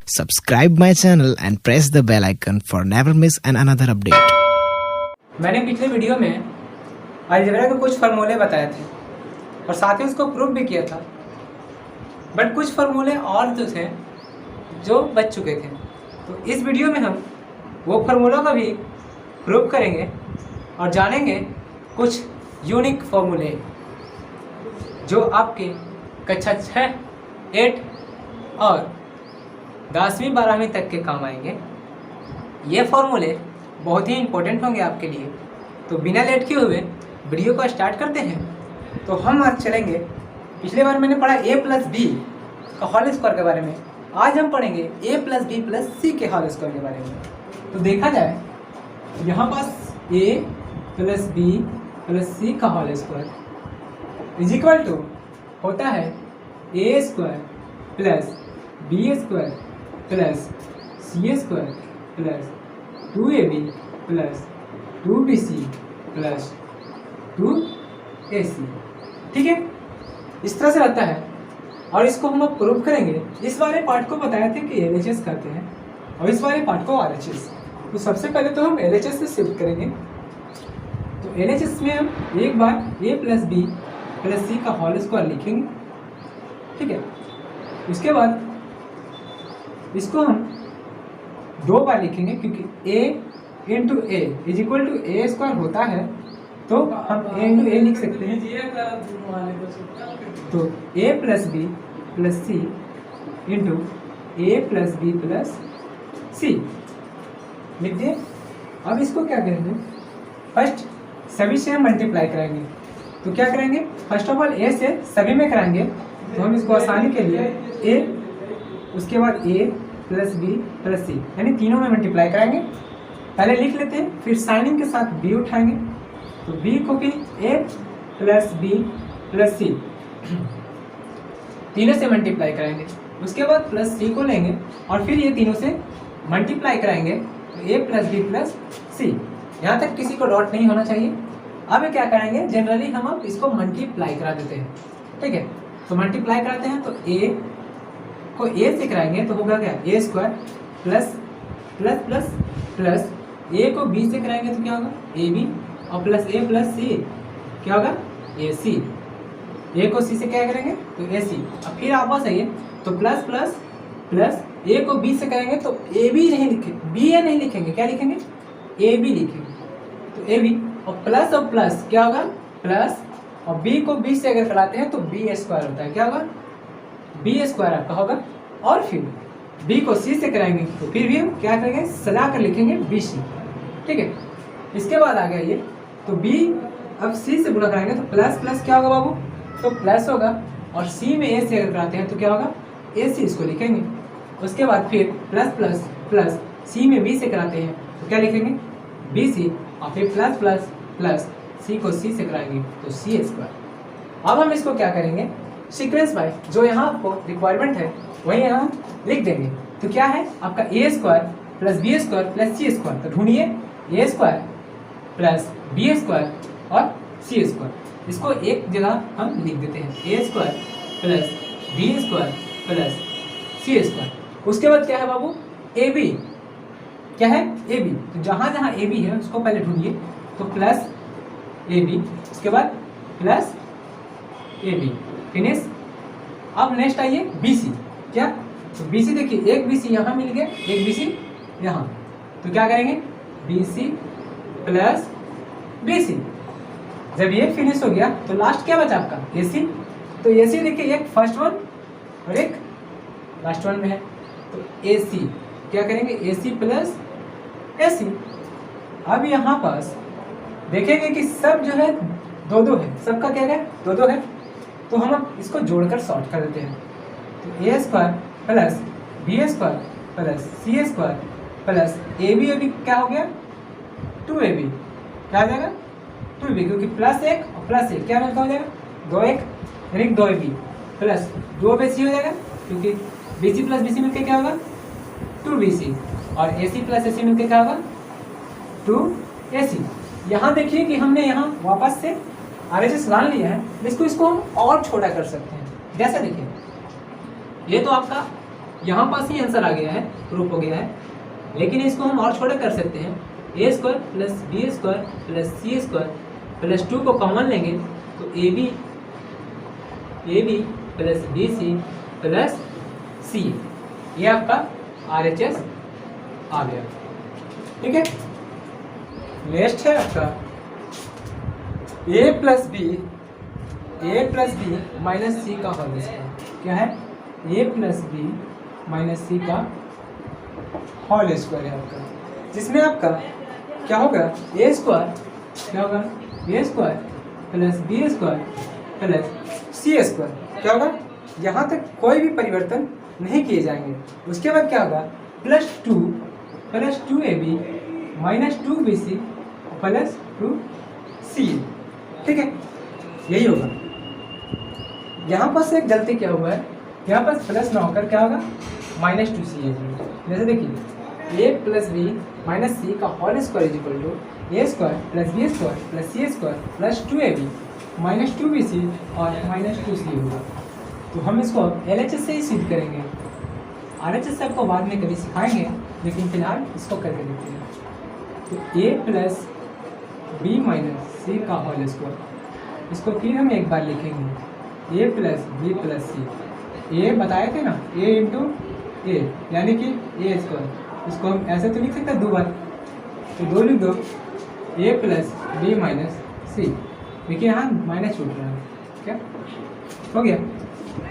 Subscribe my channel and press the bell icon for never miss another update. मैंने पिछले video में algebra के कुछ फार्मूले बताए थे और साथ ही उसको प्रूव भी किया था, बट कुछ फार्मूले और जो थे जो बच चुके थे। तो इस वीडियो में हम वो फार्मूलों का भी प्रूव करेंगे और जानेंगे कुछ यूनिक फार्मूले जो आपके कक्षा 6, 8 और 10वीं 12वीं तक के काम आएंगे। ये फार्मूले बहुत ही इम्पोर्टेंट होंगे आपके लिए। तो बिना लेट किए हुए वीडियो को स्टार्ट करते हैं। तो हम आज चलेंगे, पिछले बार मैंने पढ़ा a प्लस बी का होल स्क्वायर के बारे में, आज हम पढ़ेंगे a प्लस बी प्लस सी के होल स्क्वायर के बारे में। तो देखा जाए यहाँ पास a plus B plus C का whole square is equal to होता है a square plus B square plus C square plus 2ab plus 2bc plus 2ac। ठीक है, इस तरह से रहता है और इसको हम अब प्रूव करेंगे। इस वाले पार्ट को बताया थे कि LHS करते हैं और इस वाले पार्ट को RHS। तो सबसे पहले तो हम LHS से शिफ्ट करेंगे। तो LHS में हम एक बार a plus B plus C का होल स्क्वायर लिखेंगे। ठीक है, उसके बाद इसको हम दो बार लिखेंगे क्योंकि a into A is equal to A square होता है, तो हम a इंटू ए लिख सकते हैं। तो a plus B plus c into a plus B plus c लिख दिए। अब इसको क्या करेंगे, फर्स्ट सभी से हम मल्टीप्लाई कराएंगे। तो क्या करेंगे, फर्स्ट ऑफ ऑल a से सभी में कराएंगे। तो हम इसको आसानी के लिए a, उसके बाद a प्लस बी प्लस सी यानी तीनों में मल्टीप्लाई कराएंगे। पहले लिख लेते हैं, फिर साइनिंग के साथ b उठाएंगे। तो b को भी a प्लस बी प्लस सी तीनों से मल्टीप्लाई कराएंगे। उसके बाद प्लस सी को लेंगे और फिर ये तीनों से मल्टीप्लाई कराएंगे। तो a प्लस बी प्लस सी, यहाँ तक किसी को डॉट नहीं होना चाहिए। अब क्या कराएंगे, जनरली हम अब इसको मल्टीप्लाई करा देते हैं। ठीक है, तो मल्टीप्लाई कराते हैं। तो a को a से कराएंगे तो होगा क्या, a square plus plus plus plus a को b से कराएंगे तो क्या होगा ab और प्लस a प्लस c क्या होगा ac। a को c से क्या करेंगे तो ac। अब फिर आप वापस आइए, तो प्लस प्लस प्लस a को b से कराएंगे तो ab नहीं लिखेंगे, ba नहीं लिखेंगे, क्या लिखेंगे ab लिखेंगे। तो ab और प्लस क्या होगा प्लस, और b को b से अगर कराते हैं तो b स्क्वायर होता है, क्या होगा बी स्क्वायर आपका होगा। और फिर b को c से कराएंगे तो फिर भी हम क्या करेंगे, सजा कर लिखेंगे bc। ठीक है, इसके बाद आ गया ये, तो b अब c से गुणा कराएंगे तो प्लस प्लस क्या होगा बाबू, तो प्लस होगा। और c में a से अगर कराते हैं तो क्या होगा ac, इसको लिखेंगे। उसके बाद फिर प्लस प्लस प्लस c में b से कराते हैं तो क्या लिखेंगे bc और फिर प्लस प्लस प्लस c को c से कराएंगे तो c स्क्वायर। अब हम इसको क्या करेंगे, सीक्वेंस बाय जो यहाँ आपको रिक्वायरमेंट है वही यहाँ लिख देंगे। तो क्या है आपका a square plus B square plus C square. तो ढूंढिए a square plus B square और सी स्क्वायर, इसको एक जगह हम लिख देते हैं, a square plus B square plus C square. उसके बाद क्या है बाबू ए बी, क्या है ए बी। तो जहाँ जहाँ ए बी है उसको पहले ढूंढिए, तो प्लस ए बी, उसके बाद प्लस ए बी, फिनिश। अब नेक्स्ट आइए BC, क्या तो BC देखिए एक BC यहाँ मिल गया, एक BC यहाँ। तो क्या करेंगे BC प्लस BC। जब ये फिनिश हो गया तो लास्ट क्या बचा आपका AC। तो AC देखिए एक फर्स्ट वन और एक लास्ट वन में है, तो AC क्या करेंगे AC प्लस AC। अब यहाँ पास देखेंगे कि सब जो है दो दो है, सबका क्या है दो दो है। तो हम अब इसको जोड़कर सॉर्ट कर देते हैं। तो a square plus B square plus C square plus A B क्या हो गया 2ab, क्या हो जाएगा 2ab, क्योंकि प्लस एक और प्लस एक क्या मिलकर हो जाएगा 2 यानी 2ab प्लस 2bc हो जाएगा, क्योंकि bc प्लस bc मिलकर क्या होगा 2bc और ac प्लस ac मिलकर क्या होगा 2ac। यहाँ देखिए कि हमने यहाँ वापस से RHS मान लिया है, इसको हम और छोटा कर सकते हैं। जैसे देखिए ये तो आपका यहाँ पास ही आंसर आ गया है, प्रूफ हो गया है। लेकिन इसको हम और छोटा कर सकते हैं, a square plus B square plus C square plus 2 को कॉमन लेंगे तो A B plus B c plus c, ये आपका RHS आ गया। ठीक है, नेक्स्ट है आपका a plus B minus C का होल स्क्वायर। क्या है? ए प्लस बी माइनस सी का होल स्क्वायर है आपका, जिसमें आपका क्या होगा? ए स्क्वायर क्या होगा? A square plus B square plus C square क्या होगा? यहाँ तक कोई भी परिवर्तन नहीं किए जाएंगे। उसके बाद क्या होगा? Plus 2ab minus 2bc plus 2c। ठीक है, यही होगा। यहाँ पर से एक गलती क्या हुआ है, यहाँ पर प्लस ना होकर क्या होगा? माइनस 2c है। जैसे देखिए, a plus B minus C का whole square is equal to A square plus B square plus C square plus 2ab minus 2bc और माइनस 2c होगा। तो हम इसको LHS से ही सिद्ध करेंगे। RHS से आपको बाद में कभी सिखाएंगे, लेकिन फिलहाल इसको करके देखते हैं। तो a plus B minus C का होल स्क्वायर, इसको फिर हम एक बार लिखेंगे, a प्लस बी प्लस सी। ए बताए थे ना, a इंटू ए यानी कि ए स्क्वायर। इसको हम ऐसे तो लिख सकते हैं 2 बार, तो 2 लिख दो, a प्लस बी माइनस सी। देखिए यहाँ माइनस छूट रहा है, क्या हो गया?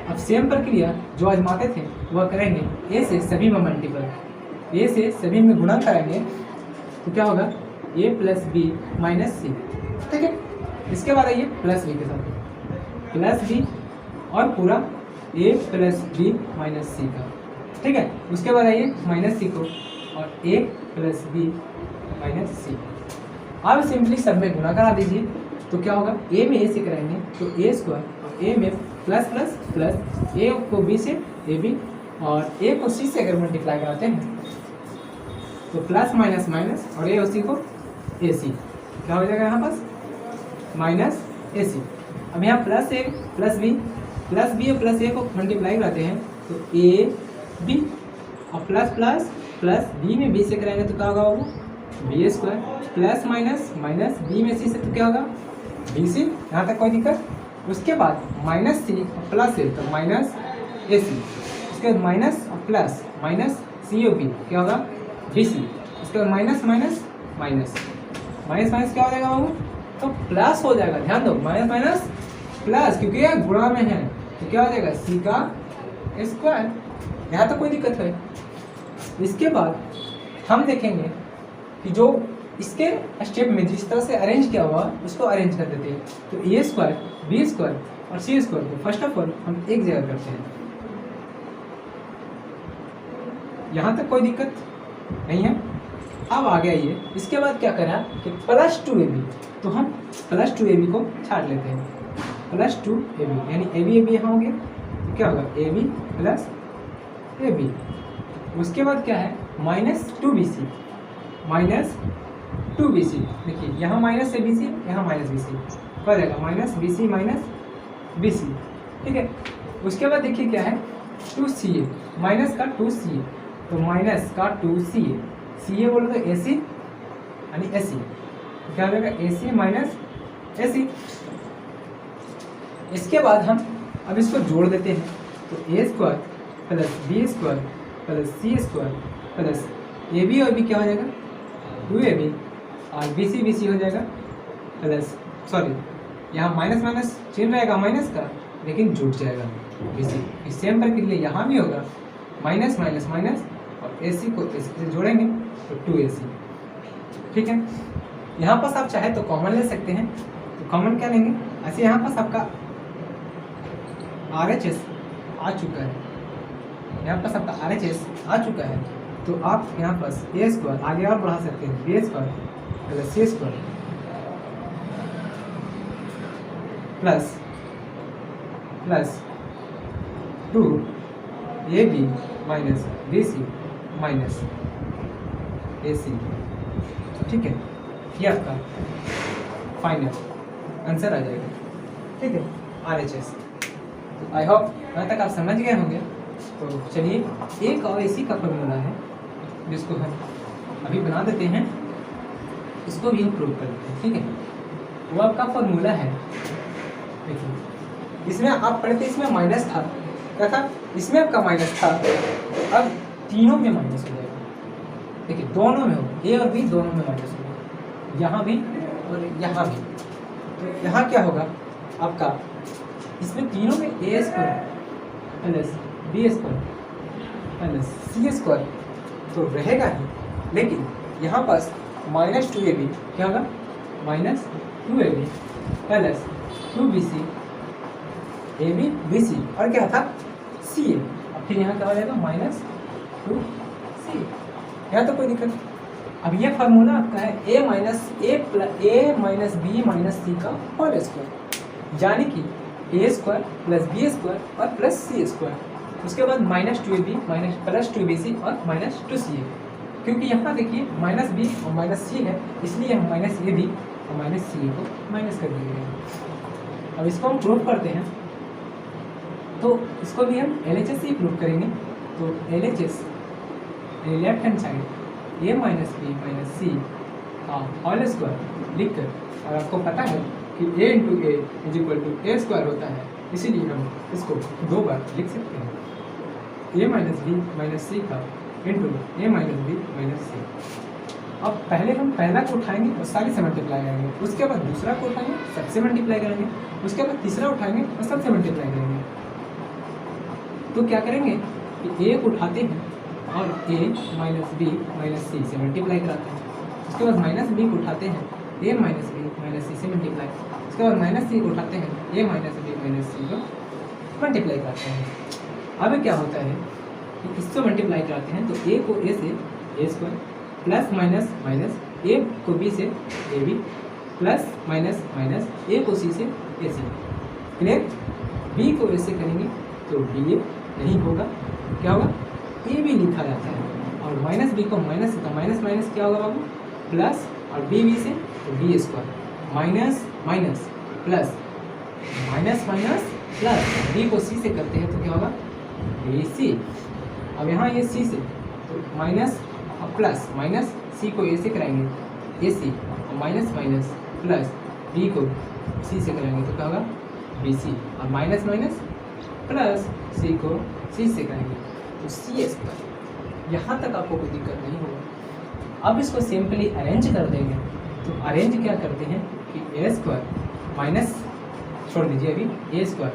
अब सेम प्रक्रिया जो आजमाते थे वह करेंगे। ए से सभी में मल्टीपल, ए से सभी में गुणा करेंगे तो क्या होगा? ए प्लस बी माइनस सी। ठीक है, इसके बाद आइए प्लस बी के साथ, प्लस बी और पूरा ए प्लस बी माइनस सी का। ठीक है, उसके बाद आइए माइनस सी को और ए प्लस बी माइनस सी। अब सिंपली सब में गुणा करा दीजिए तो क्या होगा? ए में ए से कराएंगे तो ए स्क्वायर और ए में प्लस प्लस प्लस, ए को बी से ए बी और ए को सी से अगर मल्टीप्लाई कराते हैं तो प्लस माइनस माइनस और ए और सी को ए सी। क्या हो जाएगा यहाँ पास? माइनस ए सी। अब यहाँ प्लस ए प्लस बी और प्लस ए को मल्टीप्लाई कराते हैं तो ए बी और प्लस प्लस प्लस बी में बी से कराएंगे तो क्या होगा? वो B square plus minus minus B में सी से तो क्या होगा? B C. यहाँ तक कोई दिक्कत? उसके बाद माइनस सी और प्लस ए तो माइनस ए सी। उसके बाद माइनस और प्लस माइनस सी ओ बी क्या होगा? B C. उसके बाद minus minus minus minus minus क्या हो जाएगा बाबू? तो प्लस हो जाएगा। ध्यान दो, माइनस माइनस प्लस, क्योंकि यह गुणा में है तो क्या हो जाएगा? सी का स्क्वायर। यहाँ तक कोई दिक्कत है? इसके बाद हम देखेंगे कि जो इसके स्टेप में जिस तरह से अरेंज किया हुआ उसको अरेंज कर देते हैं। तो ए स्क्वायर बी स्क्वायर और सी स्क्वायर को फर्स्ट ऑफ ऑल हम एक जगह करते हैं। यहाँ तक कोई दिक्कत नहीं है? अब आ गया ये। इसके बाद क्या करा कि प्लस 2ab, तो हम प्लस 2ab को छाट लेते हैं। प्लस 2ab यानी ab यहाँ हो गया तो क्या होगा? ab plus ab। उसके बाद क्या है? माइनस 2bc देखिए यहाँ माइनस से bc, यहाँ माइनस bc हो जाएगा, माइनस bc माइनस bc। ठीक है, उसके बाद देखिए क्या है? 2ca माइनस का 2ca तो माइनस का 2ca, ca बोलो तो ac यानी ac, क्या हो जाएगा? ac minus ac। इसके बाद हम अब इसको जोड़ देते हैं तो a square plus B square plus C square plus A B और बी क्या हो जाएगा? 2ab और bc हो जाएगा प्लस, सॉरी यहाँ माइनस माइनस चिन्ह रहेगा माइनस का, लेकिन जुट जाएगा bc। इस सेम प्रक्रिया यहाँ भी होगा, माइनस माइनस माइनस और ac को ac से जोड़ेंगे तो 2ac। ठीक है, यहाँ पास आप चाहे तो कॉमन ले सकते हैं, तो कॉमन क्या लेंगे? ऐसे यहाँ पास आपका RHS आ चुका है, यहाँ पास आपका RHS आ चुका है, तो आप यहाँ पास ए स्क्वायर आगे और बढ़ा सकते हैं, बी स्क्वायर प्लस सी square plus 2ab minus bc minus ac। ठीक है, ये आपका फाइनल आंसर आ जाएगा। ठीक है, RHS। आई होप यहाँ तक आप समझ गए होंगे। तो चलिए एक और इसी का फॉर्मूला है जिसको हम अभी बना देते हैं, इसको भी हम प्रूव कर देते हैं। ठीक है, वो आपका फॉर्मूला है, देखिए इसमें आप पढ़ते इसमें माइनस था, क्या था इसमें आपका माइनस था, अब तीनों में माइनस हो जाएगा। देखिए दोनों में हो, ए और बी दोनों में माइनस होगा, यहाँ भी और यहाँ भी। तो यहाँ क्या होगा आपका, इसमें तीनों में a square plus B square plus C square तो रहेगा ही, लेकिन यहाँ पास माइनस 2ab क्या होगा, minus 2ab plus 2bc ab bc और क्या था ca, अब फिर यहाँ क्या हो जाएगा माइनस 2c। यहाँ तो कोई दिक्कत। अब ये फार्मूला आपका है a minus B minus C का होल स्क्वायर, यानी कि a square plus B square और प्लस सी स्क्वायर। उसके बाद minus 2ab minus plus 2bc और माइनस 2ca, क्योंकि यहाँ देखिए माइनस बी और माइनस सी है, इसलिए हम माइनस ए बी और माइनस सी को माइनस कर देंगे। अब इसको हम प्रूव करते हैं, तो इसको भी हम LHS से ही प्रूव करेंगे। तो LHS लेफ्ट हैंड साइड ए माइनस बी माइनस सी का होल स्क्वायर लिख कर, और आपको पता है कि a into A is equal to A square होता है, इसीलिए हम इसको दो बार लिख सकते हैं, ए माइनस बी माइनस सी का इंटू ए माइनस बी माइनस सी। अब पहले हम पहला को उठाएंगे और सारी से मल्टीप्लाई करेंगे, उसके बाद दूसरा को उठाएंगे सबसे मल्टीप्लाई करेंगे, उसके बाद तीसरा उठाएंगे और सबसे मल्टीप्लाई करेंगे। तो क्या करेंगे कि ए को उठाते हैं और ए माइनस बी माइनस सी से मल्टीप्लाई कराते हैं, उसके बाद माइनस बी को उठाते हैं ए माइनस बी माइनस सी से मल्टीप्लाई, उसके बाद माइनस सी को उठाते हैं ए माइनस बी माइनस सी को मल्टीप्लाई कराते हैं। अब क्या होता है कि इससे मल्टीप्लाई कराते हैं, तो ए को ए से A square plus minus minus A को बी से A B plus minus minus A को सी से ए सी। क्लियर? बी को ए से करेंगे तो बी ए नहीं होगा, क्या होगा ए बी लिखा जाता है, और माइनस बी को माइनस से, तो माइनस माइनस क्या होगा बाबू प्लस, और बी बी से तो B square minus minus plus minus minus plus, B को सी से करते हैं तो क्या होगा बी सी। अब यहाँ ये सी से तो माइनस और प्लस, माइनस सी को ए से कराएंगे ए सी, और माइनस माइनस प्लस बी को सी से कराएंगे तो क्या होगा बी सी, और माइनस माइनस प्लस सी को सी से कराएंगे तो सी स्क्वायर। यहाँ तक आपको कोई दिक्कत नहीं होगा। अब इसको सिंपली अरेंज कर देंगे, तो अरेंज क्या करते हैं कि ए स्क्वायर माइनस छोड़ दीजिए अभी, ए स्क्वायर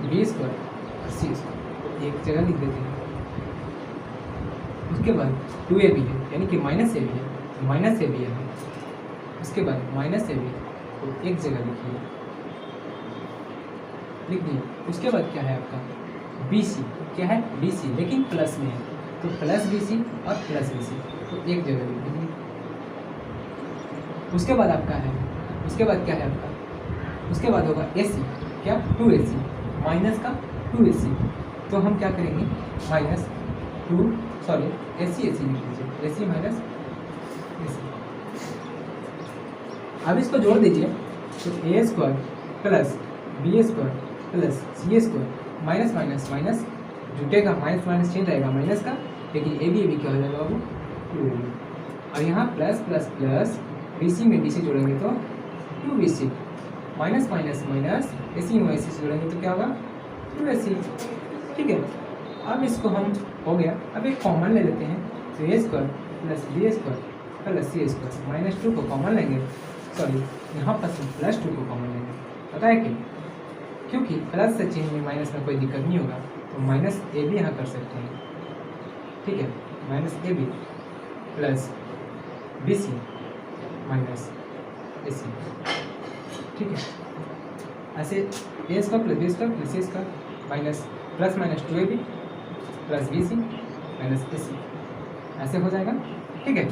बी स्क्वायर और सी स्क्वायर एक जगह लिख देते हैं। उसके बाद 2ab है, यानी कि माइनस ए बी है, तो माइनस ए बी है। उसके बाद माइनस ए बी तो एक जगह लिखिए, लिख दिए। उसके बाद क्या है आपका बी सी, क्या है बी सी, लेकिन प्लस में है, तो प्लस बी सी और प्लस बी सी तो एक जगह लिख दीजिए। उसके बाद आपका है, उसके बाद क्या है आपका, उसके बाद होगा ए सी, क्या 2ac माइनस का 2ac, तो हम क्या करेंगे माइनस ए सी लिख लीजिए, ए सी माइनस ए सी। अब इसको जोड़ दीजिए, तो a square plus B square plus C square minus minus minus जुटेगा, माइनस माइनस चेंज रहेगा माइनस का, लेकिन ए बी क्या हो जाएगा बाबू 2ab, और यहाँ plus plus plus B C में डी सी जोड़ेंगे तो 2bc, माइनस माइनस माइनस ए सी में ए सी जोड़ेंगे तो क्या होगा 2ac। ठीक है, अब इसको हम हो गया। अब एक कॉमन ले लेते हैं, तो a square plus B square plus C square minus 2 को कॉमन लेंगे, सॉरी यहाँ पर प्लस 2 को कॉमन लेंगे। पता है कि क्योंकि प्लस से चेंज में माइनस में कोई दिक्कत नहीं होगा, तो माइनस ए बी यहाँ कर सकते हैं। ठीक है, minus A B plus B c minus A c. ठीक है, ऐसे a square plus B square plus C square minus plus minus 2ab plus B c minus A c, ऐसे हो जाएगा। ठीक है,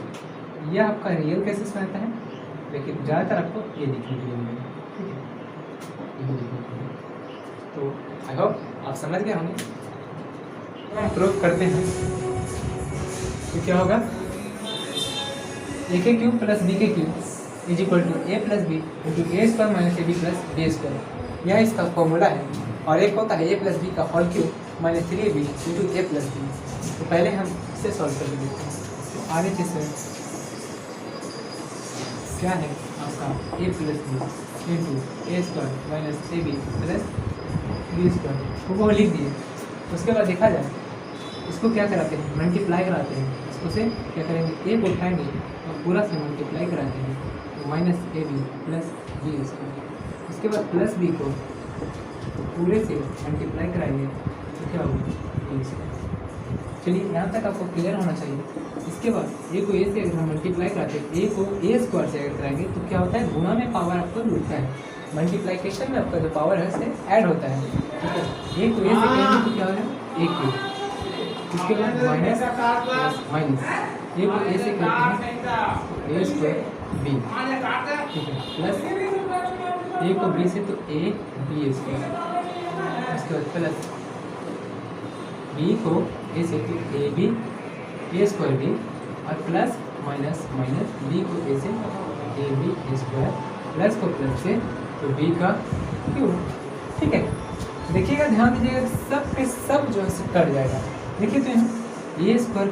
यह आपका रियल केसेस में आता है, लेकिन ज़्यादातर आपको ये दिखने के लिए मिलेगा। ठीक है, ये दिखने के लिए। तो आई होप आप समझ गए होंगे। हम प्रूव करते हैं, तो क्या होगा ए के क्यूब प्लस बी के cube is equal to a plus b into a square minus A B plus B square. यह इसका फॉर्मूला है। और एक होता है ए प्लस बी का whole cube minus 3ab into a plus b. तो पहले हम इसे सॉल्व करके देखते हैं। तो आर एच एस क्या है आपका a plus b into a square minus A B plus B square वो लिख दिए। उसके बाद देखा जाए इसको क्या कराते हैं, मल्टीप्लाई कराते हैं। इसको से क्या करेंगे, ए को उठाएंगे और पूरा से मल्टीप्लाई कराते हैं, तो minus A B plus B square. उसके बाद प्लस बी को पूरे से मल्टीप्लाई कराएंगे तो क्या होगा, बी स्क्वायर। चलिए यहाँ तक आपको क्लियर होना चाहिए। इसके बाद ए को ए से अगर हम मल्टीप्लाई कराते हैं, ए को ए स्क्वायर से अगर कराएंगे तो क्या होता है, गुणा में पावर आपको मिलता है, मल्टीप्लिकेशन में आपका जो पावर है उससे ऐड होता है। ठीक है, ए को ए से करेंगे तो क्या हो जाएगा, ए क्यूब। इसके बाद माइनस माइनस ए को ए से करते हैं ए स्क्वायर बी, ठीक है, प्लस ए को बी से तो ए बी स्क्वायर। इसके बाद प्लस बी को ए से तो A B A square B, और प्लस माइनस माइनस बी को ए से ए बी स्क्वायर, प्लस को प्लस से तो बी का क्यूब। ठीक है, देखिएगा ध्यान दीजिएगा, सब के सब जो है कट जाएगा। देखिए तो यहाँ ए स्क्वायर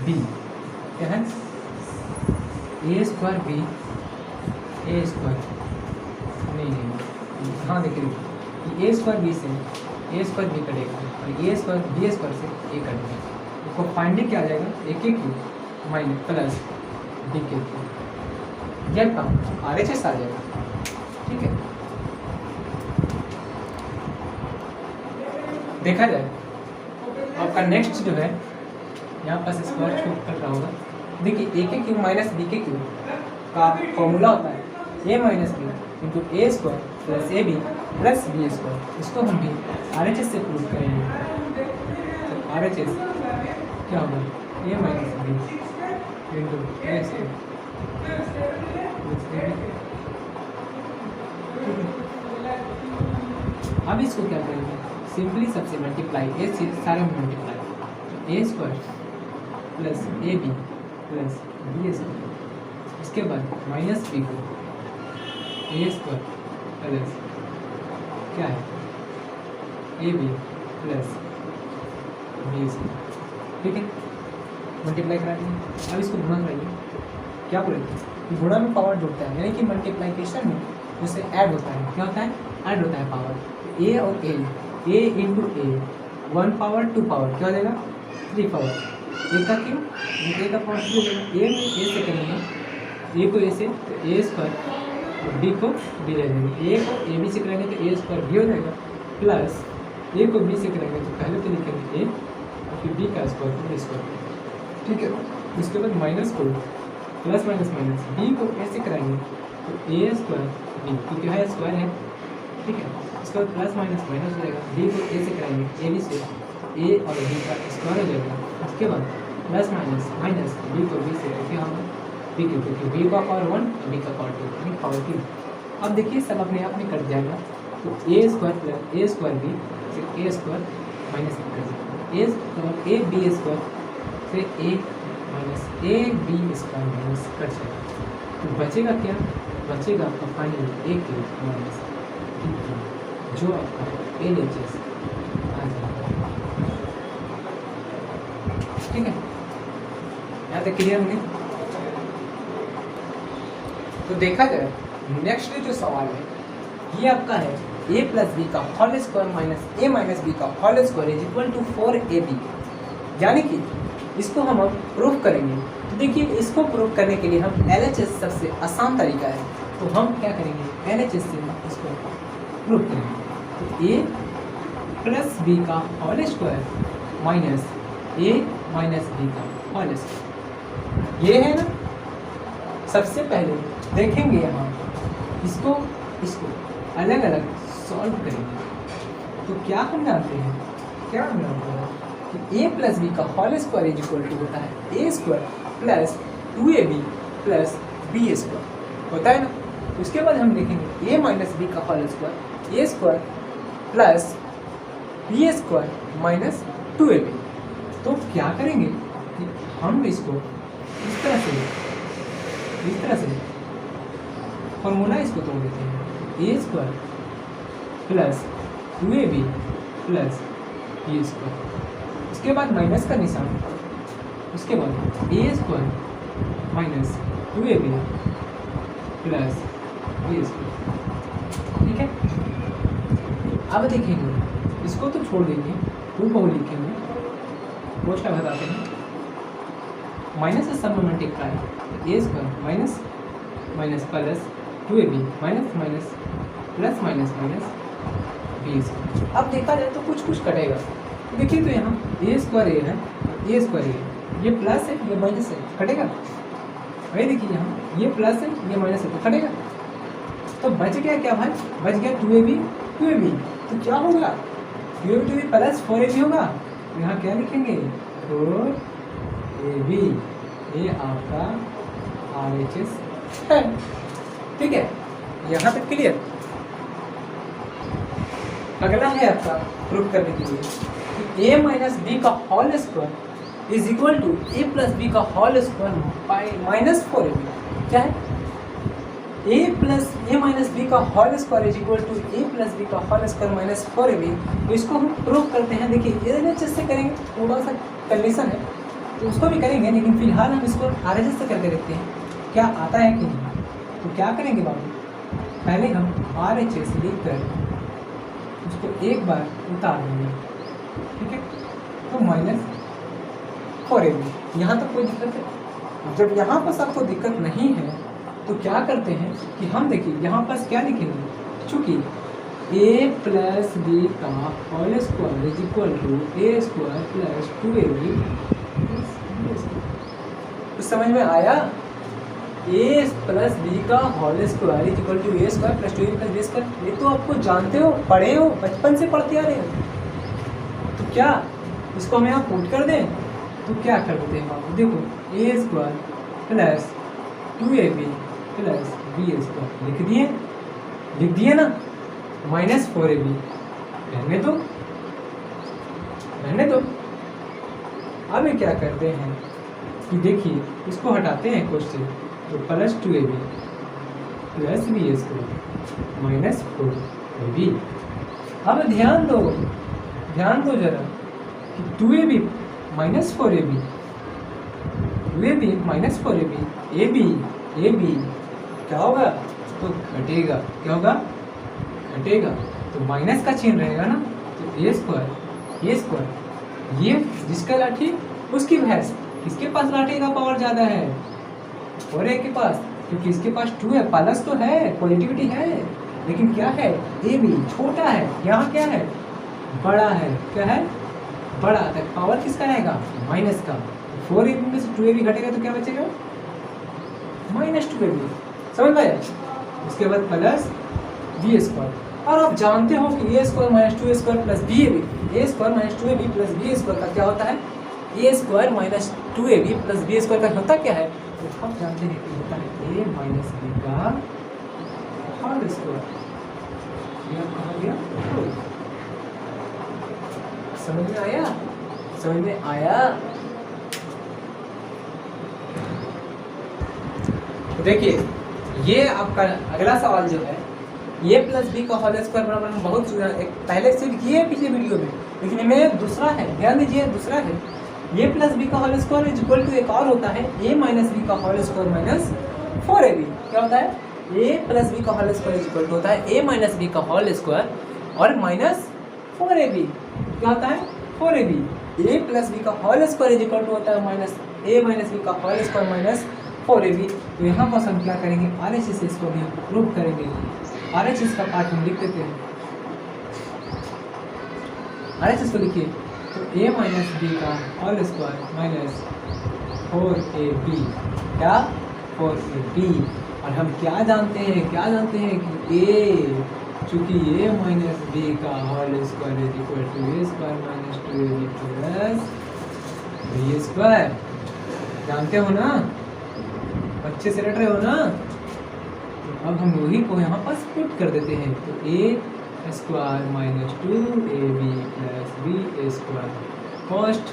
बी क्या है, a square B A square नहीं, हाँ देखिए ए स्क्वायर बी से ए स्क्वायर बी कटेगा और ए स्क्वायर बी स्क्वायर से ए कटेगा, उसको फाइंडिंग क्या आ जाएगा, ए के क्यूब माइनस प्लस बी के क्यूब, यह काम आर एच एस आ जाएगा। ठीक है, देखा जाए आपका नेक्स्ट जो है यहाँ पास स्क्वायर छूट कर रहा होगा। देखिए ए के क्यूब माइनस बी के क्यूब का फॉर्मूला होता है ए minus b into a square plus A B plus B square. इसको हम भी आर एच एस से प्रूव करेंगे। तो आर एच एस क्या होगा, a minus b into a square plus A b. अब इसको क्या करेंगे, सिंपली सबसे मल्टीप्लाई, ए से सारे में multiply, A square plus A B plus B square. इसके बाद माइनस बी को ए स्क्वायर प्लस क्या है A B plus B square. ठीक है, मल्टीप्लाई करा देंगे। अब इसको गुणा कराइए, क्या बोलेंगे, गुणा में पावर जुड़ता है, यानी कि मल्टीप्लिकेशन में उससे ऐड होता है। क्या होता है, ऐड होता है पावर। ए और ए इंटू ए, 1 पावर 2 पावर क्या हो जाएगा, 3 पावर, ए का क्यों, ए का पावर 3 हो जाएगा। ए में ए से करेंगे, ए को ए से तो ए स्क्वायर, बी को बी ले लेंगे, ए को ए बी से करेंगे तो ए स्क्वायर बी हो जाएगा, प्लस ए को बी से करेंगे तो पहले तो लिखेंगे ए और फिर बी का स्क्वायर तो बी स्क्वायर। ठीक है, उसके बाद माइनस को प्लस माइनस माइनस, बी को ए से कराएंगे तो ए स्क्वायर बी, क्योंकि है स्क्वायर है। ठीक है, इसका प्लस माइनस माइनस हो जाएगा, बी को ए से कराएंगे ए बी से, ए और बी का स्क्वायर हो जाएगा। उसके बाद प्लस माइनस माइनस बी को बी से, क्योंकि हम बी क्यों, क्योंकि बी का पावर 1 और बी का पावर 2, यानी पावर 3। अब देखिए सब अपने आप में कट जाएगा, तो a square plus A square B से ए स्क्वायर माइनस कर देगा, ए बी स्क्वायर से a minus A B square minus cut जाएगा। तो बचेगा क्या, बचेगा आपका final a cube minus b cube, जो आपका एल एच एस आ जाएगा। ठीक है, यहाँ तक क्लियर होंगे। तो देखा जाए नेक्स्ट जो सवाल है ये आपका है ए प्लस बी का whole square minus A minus B का whole square is equal to 4ab, यानी कि इसको हम अब प्रूफ करेंगे। तो देखिए इसको प्रूफ करने के लिए हम LHS सबसे आसान तरीका है, तो हम क्या करेंगे LHS से इसको प्रूफ करेंगे। तो ए प्लस बी का whole square minus A minus B का होल स्क्वायर, ये है ना। सबसे पहले देखेंगे यहाँ इसको अलग अलग सॉल्व करेंगे। तो क्या हम जानते हैं, क्या हम जानते हैं कि ए प्लस बी का whole square is equal to होता है a square plus 2ab plus B square होता है ना। उसके बाद हम देखेंगे ए माइनस बी का whole square a square plus B square minus 2ab। तो क्या करेंगे कि हम इसको इस तरह से फॉर्मूला इसको तोड़ देते हैं, a square plus 2ab plus B square, उसके बाद माइनस का निशान, उसके बाद a square minus 2ab plus B square. ठीक है, अब देखेंगे इसको तो छोड़ देंगे, टू को लिखेंगे, कोष्ठक बताते हैं, माइनस से सब में मल्टीप्लाई ए square minus minus plus 2ab minus minus plus minus minus b square. अब देखा जाए तो कुछ कुछ कटेगा, देखिए तो यहाँ ए स्क्वायर ए है, ए स्क्वायर ए, ये प्लस है ये माइनस है, कटेगा। वही देखिए यहाँ ये प्लस है ये माइनस है, तो कटेगा। तो बच गया क्या भाई, बच गया 2ab, तो क्या होगा 2ab प्लस 4ab होगा। तो यहाँ क्या लिखेंगे 4ab, ये आपका RHS है। ठीक है, यहाँ तक क्लियर। अगला है आपका प्रूफ करने के लिए कि a माइनस बी का whole square is equal to a plus B का whole square by minus 4ab। क्या है, a माइनस बी का whole square is equal to a plus B का होल स्क्वायर माइनस 4ab। तो इसको हम proof करते हैं। देखिए RHS से करेंगे, थोड़ा सा कंडीशन है तो उसको भी करेंगे, लेकिन फिलहाल हम इसको RHS से करके देखते हैं क्या आता है कि नहीं। तो क्या करेंगे बाबू, पहले हम RHS लिख कर उसको एक बार उतार देंगे। ठीक है, तो माइनस 4ab, यहाँ तक कोई दिक्कत है। जब यहाँ पर आपको दिक्कत नहीं है तो क्या करते हैं कि हम देखिए यहाँ पर क्या लिखेंगे, चूँकि a प्लस बी का whole square is equal to a square plus 2ab। तो समझ में आया, a प्लस बी का whole square is equal to a square plus 2ab plus B square. ये तो आपको जानते हो, पढ़े हो, बचपन से पढ़ते आ रहे हो। तो क्या इसको हम यहाँ पुट कर दें, तो क्या कर देते हैं बाबू, देखो a square plus 2ab plus B square लिख दिए ना, माइनस 4ab रहने दो। अब ये क्या करते हैं कि देखिए इसको हटाते हैं क्वेश्चन, तो plus 2ab plus B square minus 4ab। अब ध्यान दो जरा कि 2ab minus 4ab, 2ab minus 4ab, ab क्या होगा, तो घटेगा। क्या होगा, घटेगा। तो माइनस का चिन्ह रहेगा ना, तो ए स्क्वायर ये जिसका लाठी उसकी भैंस, किसके पास लाठी का पावर ज़्यादा है, और ए के पास, क्योंकि इसके पास 2 है, प्लस तो है, पॉजिटिविटी है, लेकिन क्या है ए बी छोटा है, यहाँ क्या है बड़ा है। क्या है, बड़ा। तक पावर किसका रहेगा, माइनस का। 4ab में से 2ab घटेगा तो क्या बचेगा, माइनस 2ab। समझ पाए। उसके बाद प्लस बी स्क्वायर, और आप जानते हो कि a square minus 2 square plus b a B, A square minus 2ab plus B square का क्या होता है, a square minus 2ab plus B square का होता क्या है, तो हम जानते हैं कि होता है ए माइनस बी का होल स्क्वायर। ये कहा गया, समझ में आया। तो देखिए ये आपका अगला सवाल जो है, ए प्लस बी का होल स्क्वायर बराबर हम बहुत पहले से किए हैं पिछले वीडियो में, लेकिन इनमें दूसरा है, ध्यान दीजिए दूसरा है। ए प्लस बी का whole square is equal to एक और होता है ए माइनस बी का होल स्क्वायर माइनस 4ab। क्या होता है, ए प्लस बी का whole square is equal to होता है ए माइनस बी का होल स्क्वायर और माइनस 4ab। क्या होता है, 4ab। ए प्लस बी का whole square is equal to होता है माइनस ए माइनस बी का होल स्क्वायर माइनस 4ab। तो यहाँ पर हम क्या करेंगे, RHS को भी प्रूव करेंगे। RHS का पार्ट हम लिख देते हैं, RHS को लिखिए, तो a माइनस बी का होल स्क्वायर माइनस 4ab, क्या 4ab। और हम क्या जानते हैं कि a, चूँकि a माइनस बी का whole square is equal to a square minus 2ab plus B square. जानते हो ना, अच्छे से रट रहे हो ना। तो अब हम वही को यहाँ पर पुट कर देते हैं, तो a square minus 2ab plus B square first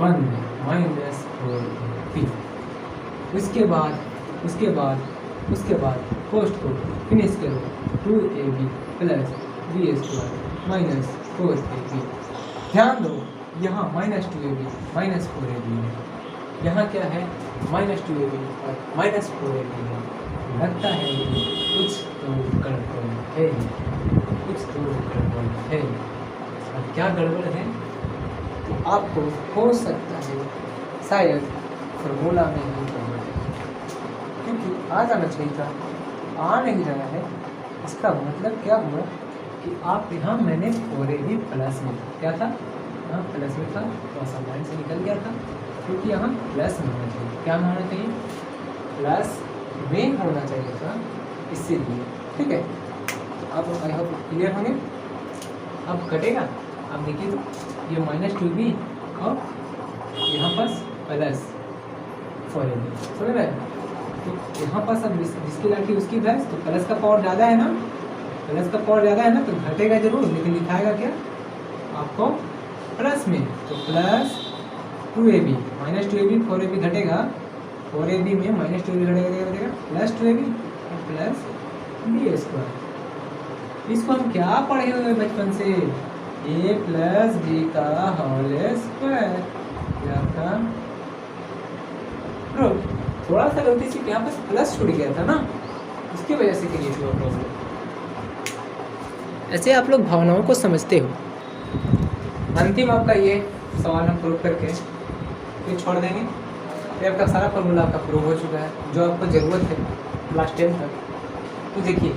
1 minus 4ab। उसके बाद फर्स्ट को फिनिश करो, 2ab plus B square minus 4ab। ध्यान दो यहाँ -2ab माइनस 4ab है, यहाँ क्या है -2ab और -4ab है। लगता है कि कुछ तो गड़बड़ है, कुछ तो गड़बड़ है। अब क्या गड़बड़ है तो आपको हो सकता है शायद फॉर्मूला में ही गड़बड़ है, क्योंकि आ जाना चाहिए था, आ नहीं रहा है। इसका मतलब क्या हुआ कि आप यहाँ मैंने 4ab प्लस में क्या था, यहाँ प्लस में था तो आसानी से निकल गया था, क्योंकि यहाँ प्लस में होना चाहिए। क्या में होना चाहिए, प्लस में होना चाहिए था, इसीलिए। ठीक है, तो अब आई होप क्लियर होंगे। अब कटेगा, अब देखिए तो ये -2b और यहाँ पास प्लस 4ab, समझ रहे हैं। तो यहाँ पास अब जिसकी लाठी उसकी भैंस, तो प्लस का पावर ज़्यादा है ना, प्लस का पावर ज़्यादा है ना, तो घटेगा जरूर, लेकिन लिखाएगा क्या आपको प्लस में। तो प्लस 2ab -2ab 4ab घटेगा, 4ab में -2ab घटेगा प्लस 2ab और प्लस b स्क्वायर। इसको हम क्या पढ़े हुए बचपन से, a प्लस b का होल स्क्वायर, क्या था प्रूफ। थोड़ा सा गलती से यहाँ पर प्लस छूट गया था ना, उसकी वजह से क्रिएट हुआ प्रॉब्लम। ऐसे आप लोग भावनाओं को समझते हो। अंतिम आपका ये सवाल हम प्रूव करके फिर छोड़ देंगे। ये आपका सारा फॉर्मूला आपका प्रूव हो चुका है, जो आपको ज़रूरत है क्लास 10 तक। तो देखिए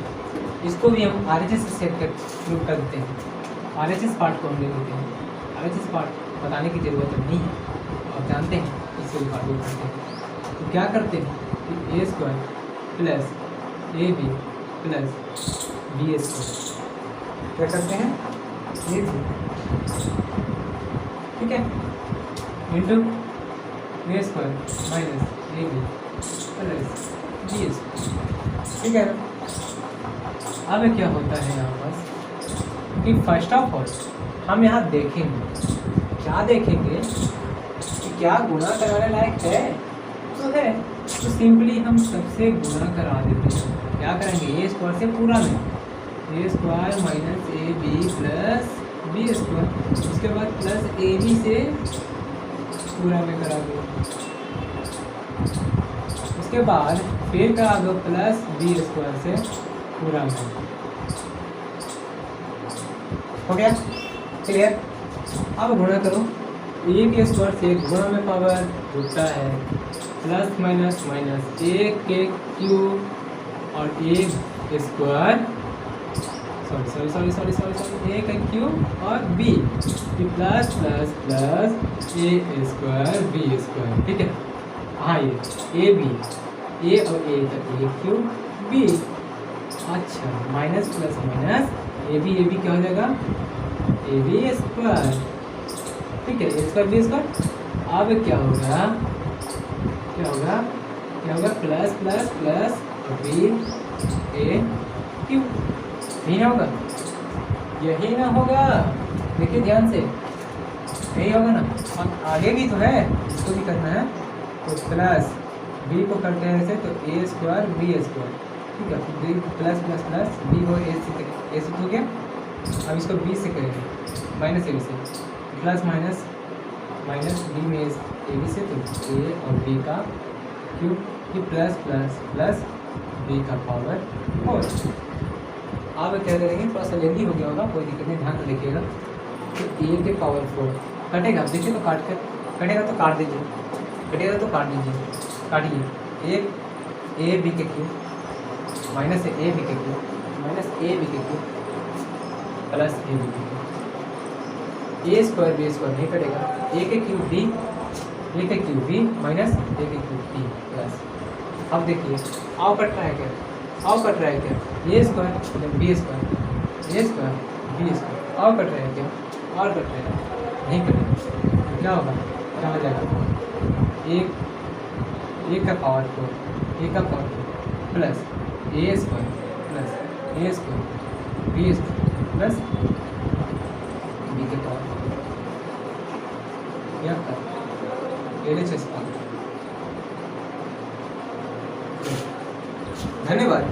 इसको भी हम RHS से सेट कर प्रूव कर देते हैं। RHS पार्ट को हम ले लेते हैं, RHS पार्ट बताने की ज़रूरत नहीं है, आप जानते हैं इससे भी पार्ट को करते हैं। तो क्या करते हैं कि a square plus ab plus b square, क्या करते हैं ये, ठीक है, into a square minus ab plus b square, ठीक है ना। अब क्या होता है यहाँ पर कि फर्स्ट ऑफ ऑल हम यहाँ देखेंगे, क्या देखेंगे कि क्या गुणा कराने लायक है, तो है, तो सिंपली हम सबसे गुणा करा देते हैं। क्या करेंगे, a स्क्वायर से पूरा में a square minus ab plus b square, उसके बाद प्लस ab से पूरा में करा दो, उसके बाद फिर करा दो प्लस b स्क्वायर से पूरा में। हो गया क्लियर। अब गुणा करो, a के स्क्वायर से गुणा में पावर जुड़ता है, प्लस माइनस माइनस a के क्यूब और a स्क्वायर सॉरी a का क्यूब और b plus plus plus a square b square, ठीक है। हाँ ये a b, a और a का a क्यूब b, अच्छा minus plus minus a b क्या हो जाएगा a b स्क्वायर, ठीक है, a स्क्वायर b स्क्वायर। अब क्या होगा, क्या होगा plus plus plus b a cube, यही ना होगा, यही ना होगा, देखिए ध्यान से, यही होगा ना। और आगे भी तो है, इसको भी करना है, तो प्लस b को करते हैं ऐसे, तो a स्क्वायर b स्क्वायर, ठीक है, b plus plus plus b को a से हो गया। अब इसको b से करेंगे, माइनस a से, प्लस माइनस माइनस b में a b से, तो a और b का क्यूब, ये प्लस प्लस प्लस b का पावर 4। आप क्या करेंगे, थोड़ा सा लेंदी हो गया होगा, कोई दिक्कत नहीं, ध्यान से देखिएगा। तो a के पावर 4 कटेगा, देखिए तो काट कर कटेगा तो काट दीजिए, कटेगा तो काट दीजिए, काटिए। a b के क्यूब माइनस a b के क्यूब माइनस a b के क्यूब प्लस a b के cube, a square b square नहीं कटेगा, a के क्यूब b, a के क्यूब b माइनस a के क्यूब b प्लस। अब देखिए आओ कट रहा है क्या, आओ कट रहा है क्या, a square b square, a square b square, आओ कट रहा है क्या, और कट रहा है, नहीं कटेगा, क्या होगा, क्या हो जाएगा, एक का पावर 4, a का power 4 plus a square plus a square b square plus b के पावर, यह का LHS पावर। धन्यवाद।